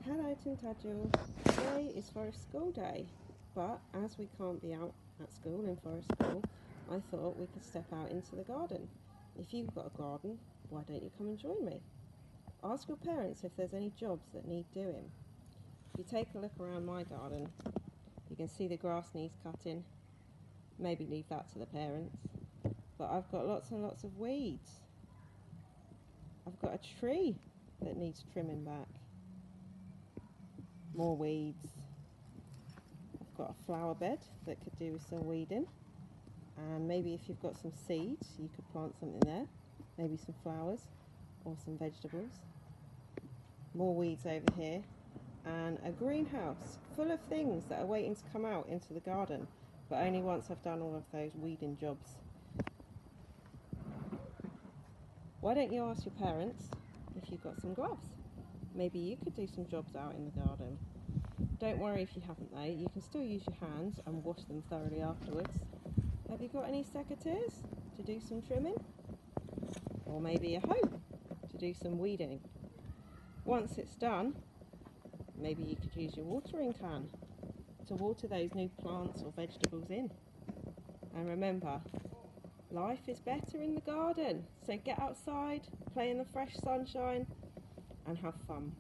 Hello Tintagel. Today is Forest School Day, but as we can't be out at school in Forest School, I thought we could step out into the garden. If you've got a garden, why don't you come and join me? Ask your parents if there's any jobs that need doing. If you take a look around my garden, you can see the grass needs cutting. Maybe leave that to the parents. But I've got lots and lots of weeds. I've got a tree that needs trimming back. More weeds. I've got a flower bed that could do with some weeding, and maybe if you've got some seeds you could plant something there, maybe some flowers or some vegetables. More weeds over here, and a greenhouse full of things that are waiting to come out into the garden, but only once I've done all of those weeding jobs. Why don't you ask your parents if you've got some gloves? Maybe you could do some jobs out in the garden. Don't worry if you haven't though, you can still use your hands and wash them thoroughly afterwards. Have you got any secateurs to do some trimming? Or maybe a hoe to do some weeding? Once it's done, maybe you could use your watering can to water those new plants or vegetables in. And remember, life is better in the garden, so get outside, play in the fresh sunshine and have fun.